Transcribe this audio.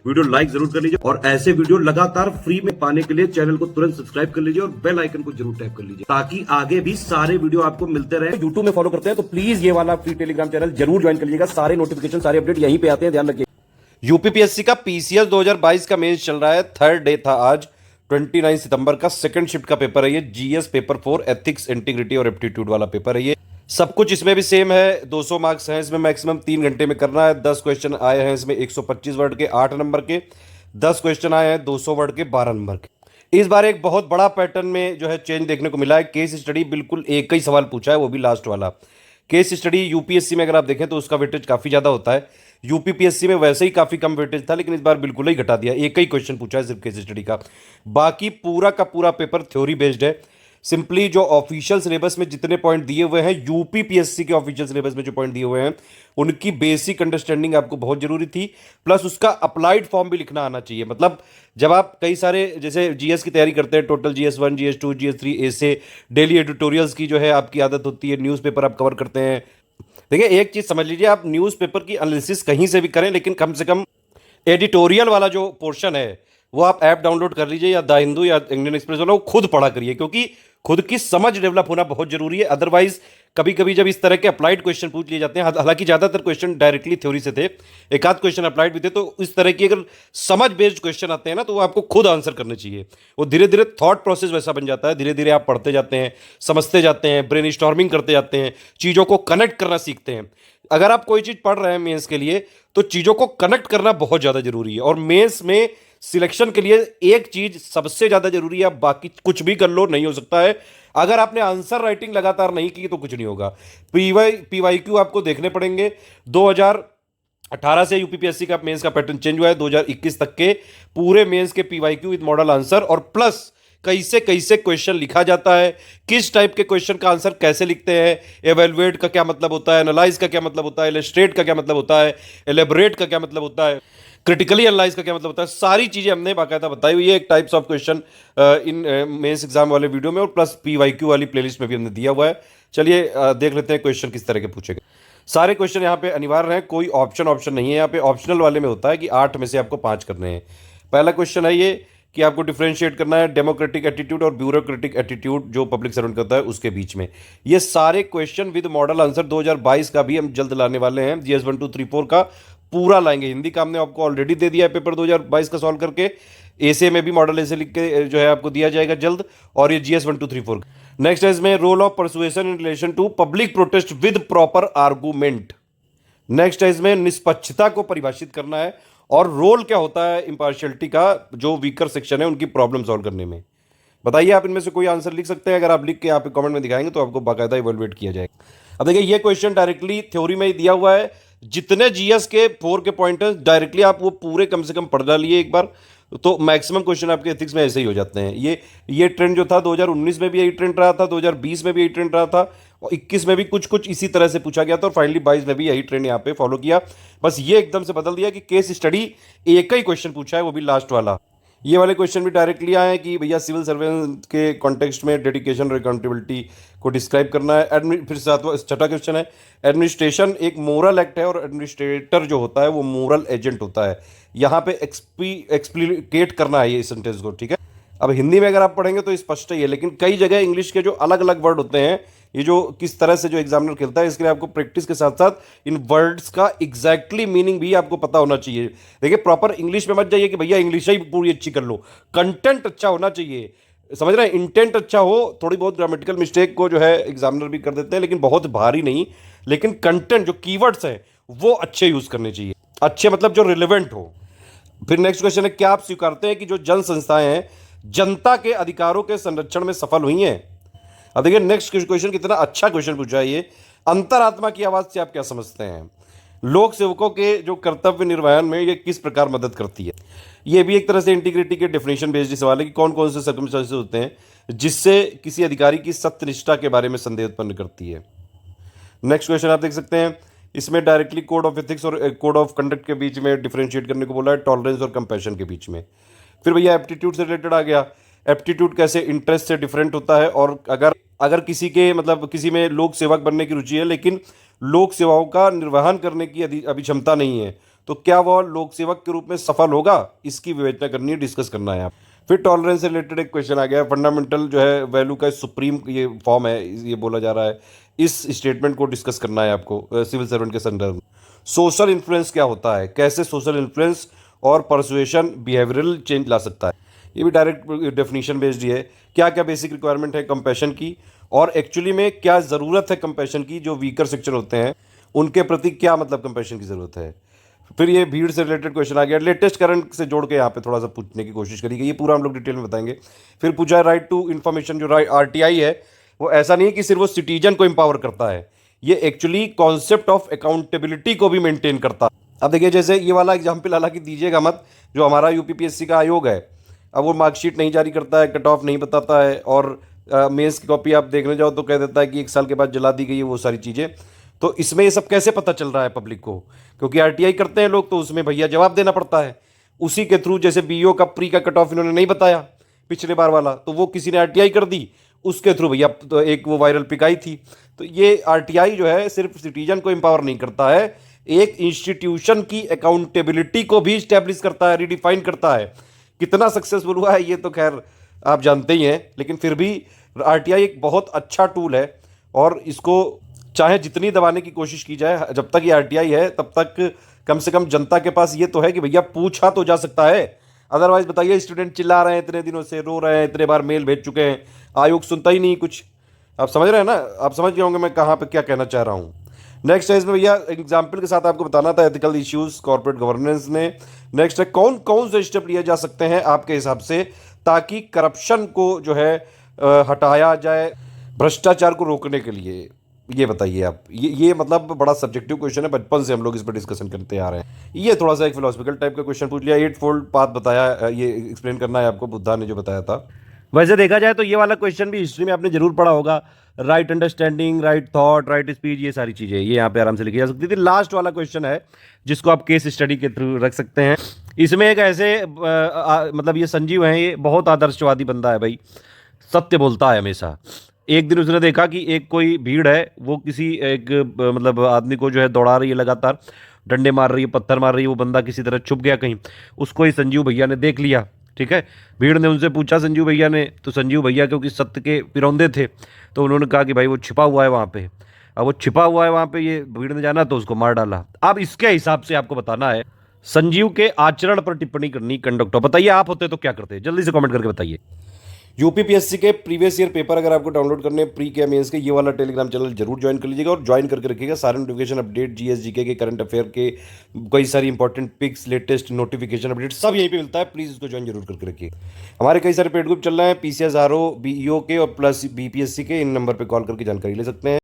Video like जरूर कर लीजिए और ऐसे वीडियो लगातार फ्री में पाने के लिए चैनल को तुरंत सब्सक्राइब कर लीजिए और बेल आइकन को जरूर टैप कर लीजिए ताकि आगे भी सारे वीडियो आपको मिलते रहे। यूट्यूब में फॉलो करते हैं तो प्लीज ये वाला फ्री टेलीग्राम चैनल जरूर ज्वाइन कर लीजिएगा। सारे नोटिफिकेशन सारे अपडेट यहीं पे आते हैं, ध्यान रखिए। यूपीपीएससी का पीसीएस 2022 का मेंस चल रहा है। थर्ड डे था आज 29 सितंबर का। सेकंड शिफ्ट का पेपर है ये। जीएस पेपर 4 एथिक्स, इंटीग्रिटी और एप्टीट्यूड वाला पेपर है ये। सब कुछ इसमें भी सेम है। 200 मार्क्स हैं इसमें। मैक्सिमम 3 घंटे में करना है। 10 क्वेश्चन आए हैं इसमें 125 वर्ड के 8 नंबर के। 10 क्वेश्चन आए हैं 200 वर्ड के 12 नंबर के। इस बार एक बहुत बड़ा पैटर्न में जो है चेंज देखने को मिला है। केस स्टडी बिल्कुल एक ही सवाल पूछा है, वो भी लास्ट वाला। केस स्टडी यूपीएससी में अगर आप देखें तो उसका वेटेज काफी ज्यादा होता है। यूपीपीएससी में वैसे ही काफी कम वेटेज था, लेकिन इस बार बिल्कुल ही घटा दिया। एक ही क्वेश्चन पूछा है सिर्फ केस स्टडी का। बाकी पूरा का पूरा पेपर थ्योरी बेस्ड है। सिंपली जो ऑफिशियल सिलेबस में जितने पॉइंट दिए हुए हैं, यूपीपीएससी के ऑफिशियल सिलेबस में जो पॉइंट दिए हुए हैं, उनकी बेसिक अंडरस्टैंडिंग आपको बहुत जरूरी थी। प्लस उसका अप्लाइड फॉर्म भी लिखना आना चाहिए। मतलब जब आप कई सारे जैसे जीएस की तैयारी करते हैं, टोटल जीएस 1, जीएस 2, जीएस 3 ऐसे डेली एडिटोरियल्स की जो है आपकी आदत होती है, न्यूज़पेपर आप कवर करते हैं। देखिए एक चीज समझ लीजिए, आप न्यूज़पेपर की एनालिसिस कहीं से भी करें, लेकिन कम से कम एडिटोरियल वाला जो पोर्शन है वो आप ऐप डाउनलोड कर लीजिए, या द हिंदू या इंडियन एक्सप्रेस वाला, वो खुद पढ़ा करिए, क्योंकि खुद की समझ डेवलप होना बहुत जरूरी है। अदरवाइज कभी कभी जब इस तरह के अप्लाइड क्वेश्चन पूछ लिए जाते हैं, हालांकि ज्यादातर क्वेश्चन डायरेक्टली थ्योरी से थे, एक आध क्वेश्चन अप्लाइड भी थे, तो इस तरह की अगर समझ बेस्ड क्वेश्चन आते हैं ना, तो वो आपको खुद आंसर करने चाहिए। वो धीरे धीरे थॉट प्रोसेस वैसा बन जाता है। धीरे धीरे आप पढ़ते जाते हैं, समझते जाते हैं, ब्रेन स्टॉर्मिंग करते जाते हैं, चीजों को कनेक्ट करना सीखते हैं। अगर आप कोई चीज पढ़ रहे हैं मेंस के लिए, तो चीजों को कनेक्ट करना बहुत ज्यादा जरूरी है। और मेंस में सिलेक्शन के लिए एक चीज सबसे ज्यादा जरूरी है, बाकी कुछ भी कर लो नहीं हो सकता है। अगर आपने आंसर राइटिंग लगातार नहीं की तो कुछ नहीं होगा। पीवाईक्यू आपको देखने पड़ेंगे। 2018 से यूपीपीएससी का मेंस का पैटर्न चेंज हुआ है। 2021 तक के पूरे मेंस के पीवाईक्यू विद मॉडल आंसर, और प्लस कैसे कैसे क्वेश्चन लिखा जाता है, किस टाइप के क्वेश्चन का आंसर कैसे लिखते हैं, एवेलुएट का क्या मतलब होता है, एनालाइज का क्या मतलब होता है, इलस्ट्रेट का क्या मतलब होता है, एलेबोरेट का क्या मतलब होता है, क्रिटिकली एनालाइज का क्या मतलब होता है, सारी चीजें हमने बाकायदा बताई हुई है एक types of question in mains exam वाले वीडियो में, और प्लस पीवाईक्यू वाली प्लेलिस्ट में भी हमने दिया हुआ है। चलिए देख लेते हैं क्वेश्चन किस तरह के पूछे गए। सारे क्वेश्चन यहाँ पे अनिवार्य हैं, कोई ऑप्शन नहीं है यहाँ पे। ऑप्शनल वाले में होता है कि 8 में से आपको 5 करने हैं। पहला क्वेश्चन है ये कि आपको डिफरेंशिएट करना है डेमोक्रेटिक एटीट्यूड और ब्यूरोक्रेटिक एटीट्यूड जो पब्लिक सर्वेंट करता है उसके बीच में। ये सारे क्वेश्चन विद मॉडल आंसर 2022 का भी हम जल्द लाने वाले हैं। जीएस 1 2 3 4 का पूरा लाएंगे। हिंदी का हमने आपको ऑलरेडी दे दिया है पेपर 2022 का सॉल्व करके। ऐसे में भी मॉडल ऐसे लिख के जो है आपको दिया जाएगा जल्द। और ये जीएस 1 2 3 4। नेक्स्ट है इसमें role of persuasion in relation to public protest with proper argument. Next है इसमें निष्पक्षता को परिभाषित करना है, और रोल क्या होता है इंपार्शियलिटी का, जो वीकर सेक्शन है उनकी प्रॉब्लम सॉल्व करने में। बताइए आप इनमें से कोई आंसर लिख सकते हैं? अगर आप लिख के यहाँ पे कमेंट में दिखाएंगे तो आपको बाकायदा इवैल्यूएट किया जाएगा। अब देखिए ये क्वेश्चन डायरेक्टली थ्योरी में ही दिया हुआ है। जितने जीएस के 4 के पॉइंटर्स डायरेक्टली आप वो पूरे कम से कम पढ़ डालिए एक बार, तो मैक्सिमम क्वेश्चन आपके एथिक्स में ऐसे ही हो जाते हैं। ये ट्रेंड जो था 2019 में भी यही ट्रेंड रहा था, 2020 में भी यही ट्रेंड रहा था, और 21 में भी कुछ कुछ इसी तरह से पूछा गया था, और फाइनली 22 में भी यही ट्रेंड यहाँ पे फॉलो किया। बस ये एकदम से बदल दिया कि केस स्टडी एक ही क्वेश्चन पूछा है, वो भी लास्ट वाला। ये वाले क्वेश्चन भी डायरेक्टली आए हैं कि भैया सिविल सर्वेंट के कॉन्टेक्स्ट में डेडिकेशन और अकाउंटेबिलिटी को डिस्क्राइब करना है। फिर छठा क्वेश्चन है एडमिनिस्ट्रेशन एक मोरल एक्ट है, और एडमिनिस्ट्रेटर जो होता है वो मोरल एजेंट होता है। यहाँ पे एक्सप्लिकेट करना है ये सेंटेंस को, ठीक है। अब हिंदी में अगर आप पढ़ेंगे तो स्पष्ट ही है, लेकिन कई जगह इंग्लिश के जो अलग अलग वर्ड होते हैं, ये जो किस तरह से जो एग्जामिनर खेलता है, इसके लिए आपको प्रैक्टिस के साथ साथ इन वर्ड्स का एग्जैक्टली मीनिंग भी आपको पता होना चाहिए। देखिए प्रॉपर इंग्लिश में मत जाइए कि भैया इंग्लिश ही पूरी अच्छी कर लो। कंटेंट अच्छा होना चाहिए, समझ रहे हैं। इंटेंट अच्छा हो, थोड़ी बहुत ग्रामेटिकल मिस्टेक को जो है एग्जामिनर भी कर देते हैं, लेकिन बहुत भारी नहीं। लेकिन कंटेंट जो कीवर्ड्स हैं वो अच्छे यूज करने चाहिए। अच्छे मतलब जो रिलेवेंट हो। फिर नेक्स्ट क्वेश्चन है क्या आप स्वीकारते हैं कि जो जन संस्थाएं हैं जनता के अधिकारों के संरक्षण में सफल हुई हैं? अब देखिए नेक्स्ट क्वेश्चन कितना अच्छा क्वेश्चन पूछा है ये। अंतरात्मा की आवाज से आप क्या समझते हैं? लोक सेवकों के जो कर्तव्य निर्वहन में ये किस प्रकार मदद करती है? ये भी एक तरह से इंटीग्रिटी के डेफिनेशन बेस्ड सवाल है कि कौन कौन से सर्कमस्टेंसेस होते हैं जिससे किसी अधिकारी की सत्यनिष्ठा के बारे में संदेह उत्पन्न करती है। नेक्स्ट क्वेश्चन आप देख सकते हैं, इसमें डायरेक्टली कोड ऑफ एथिक्स और कोड ऑफ कंडक्ट के बीच में डिफरेंशिएट करने को बोला है, टॉलरेंस और कंपैशन के बीच में। फिर भैया एप्टीट्यूड से रिलेटेड आ गया, एप्टीट्यूड कैसे इंटरेस्ट से डिफरेंट होता है, और अगर किसी के मतलब किसी में लोक सेवक बनने की रुचि है लेकिन लोक सेवाओं का निर्वहन करने की अभी क्षमता नहीं है, तो क्या वह लोक सेवक के रूप में सफल होगा, इसकी विवेचना करनी है, डिस्कस करना है आप। फिर टॉलरेंस से रिलेटेड एक क्वेश्चन आ गया है। फंडामेंटल जो है वैल्यू का सुप्रीम ये फॉर्म है, ये बोला जा रहा है, इस स्टेटमेंट को डिस्कस करना है आपको सिविल सर्वेंट के संदर्भ में। सोशल इन्फ्लुएंस क्या होता है, कैसे सोशल इन्फ्लुएंस और परसुएशन बिहेवियरल चेंज ला सकता है, ये भी डायरेक्ट डेफिनेशन बेस्ड ही है। क्या क्या बेसिक रिक्वायरमेंट है कंपैशन की, और एक्चुअली में क्या ज़रूरत है कंपैशन की, जो वीकर सेक्शन होते हैं उनके प्रति क्या मतलब कंपैशन की ज़रूरत है। फिर ये भीड़ से रिलेटेड क्वेश्चन आ गया, लेटेस्ट करंट से जोड़ के यहाँ पे थोड़ा सा पूछने की कोशिश करी गई, ये पूरा हम लोग डिटेल में बताएंगे। फिर पूछा है राइट टू इन्फॉर्मेशन, जो राइट आरटीआई है वो ऐसा नहीं है कि सिर्फ वो सिटीजन को एम्पावर करता है, ये एक्चुअली कॉन्सेप्ट ऑफ अकाउंटेबिलिटी को भी मेंटेन करता है। अब देखिए जैसे ये वाला एग्जाम्पल हालांकि दीजिएगा मत, जो हमारा यूपीपीएससी का आयोग है, अब वो मार्कशीट नहीं जारी करता है, कट ऑफ नहीं बताता है, और मेंस की कॉपी आप देखने जाओ तो कह देता है कि 1 साल के बाद जला दी गई है, वो सारी चीज़ें। तो इसमें ये सब कैसे पता चल रहा है पब्लिक को, क्योंकि आरटीआई करते हैं लोग तो उसमें भैया जवाब देना पड़ता है उसी के थ्रू। जैसे बीईओ का प्री का कट ऑफ इन्होंने नहीं बताया पिछले बार वाला, तो वो किसी ने आरटीआई कर दी, उसके थ्रू भैया तो एक वो वायरल पिक आई थी। तो ये आरटीआई जो है सिर्फ सिटीजन को एम्पावर नहीं करता है, एक इंस्टीट्यूशन की अकाउंटेबिलिटी को भी स्टैब्लिश करता है, रिडिफाइन करता है। कितना सक्सेसफुल हुआ है ये तो खैर आप जानते ही हैं, लेकिन फिर भी आरटीआई एक बहुत अच्छा टूल है, और इसको चाहे जितनी दबाने की कोशिश की जाए, जब तक ये आरटीआई है तब तक कम से कम जनता के पास ये तो है कि भैया पूछा तो जा सकता है। अदरवाइज बताइए, स्टूडेंट चिल्ला रहे हैं इतने दिनों से, रो रहे हैं, इतने बार मेल भेज चुके हैं, आयोग सुनता ही नहीं कुछ। आप समझ रहे हैं ना, आप समझ गए होंगे मैं कहाँ पे क्या कहना चाह रहा हूँ। नेक्स्ट है इसमें भैया एग्जाम्पल के साथ आपको बताना था, एथिकल इश्यूज कॉर्पोरेट गवर्नेंस ने। नेक्स्ट है कौन कौन से स्टेप लिए जा सकते हैं आपके हिसाब से ताकि करप्शन को जो है हटाया जाए, भ्रष्टाचार को रोकने के लिए, ये बताइए आप। ये मतलब बड़ा सब्जेक्टिव क्वेश्चन है, बचपन से हम लोग इस पर डिस्कशन करते आ रहे हैं। ये थोड़ा सा एक फिलोसफिकल टाइप का क्वेश्चन पूछ लिया। 8 फोल्ड पाथ बताया, ये एक्सप्लेन करना है आपको, बुद्धा ने जो बताया था। वैसे देखा जाए तो ये वाला क्वेश्चन भी हिस्ट्री में आपने जरूर पढ़ा होगा, right understanding, right thought, right speech, ये सारी चीज़ें ये यहाँ पे आराम से लिखी जा सकती थी। लास्ट वाला क्वेश्चन है जिसको आप केस स्टडी के थ्रू रख सकते हैं। इसमें एक ऐसे मतलब ये संजीव है, ये बहुत आदर्शवादी बंदा है भाई, सत्य बोलता है हमेशा। एक दिन उसने देखा कि एक कोई भीड़ है, वो किसी एक मतलब आदमी को जो है दौड़ा रही है, लगातार डंडे मार रही है, पत्थर मार रही है, वो बंदा किसी तरह छुप गया कहीं, उसको ही संजीव भैया ने देख लिया। ठीक है, भीड़ ने उनसे पूछा संजीव भैया ने, तो संजीव भैया क्योंकि सत्य के पिरौंदे थे तो उन्होंने कहा कि भाई वो छिपा हुआ है वहाँ पे। अब वो छिपा हुआ है वहाँ पे, ये भीड़ ने जाना तो उसको मार डाला। अब इसके हिसाब से आपको बताना है संजीव के आचरण पर टिप्पणी करनी कंडक्टर। बताइए आप होते तो क्या करते, जल्दी से कमेंट करके बताइए। यूपीपीएससी के प्रीवियस ईयर पेपर अगर आपको डाउनलोड करने हैं प्री के मेंस के, ये वाला टेलीग्राम चैनल जरूर ज्वाइन कर लीजिएगा, और ज्वाइन करके रखिएगा सारे नोटिफिकेशन अपडेट, जीएस जीके के, करंट अफेयर के, कई सारी important picks, latest notification update सब यहीं पे मिलता है। प्लीज़ इसको ज्वाइन जरूर करके रखिए। हमारे कई सारे पेड ग्रुप चल रहे हैं, पीसीएस आरओ बीईओ के और प्लस बीपीएससी के, इन नंबर पर कॉल करके जानकारी ले सकते हैं।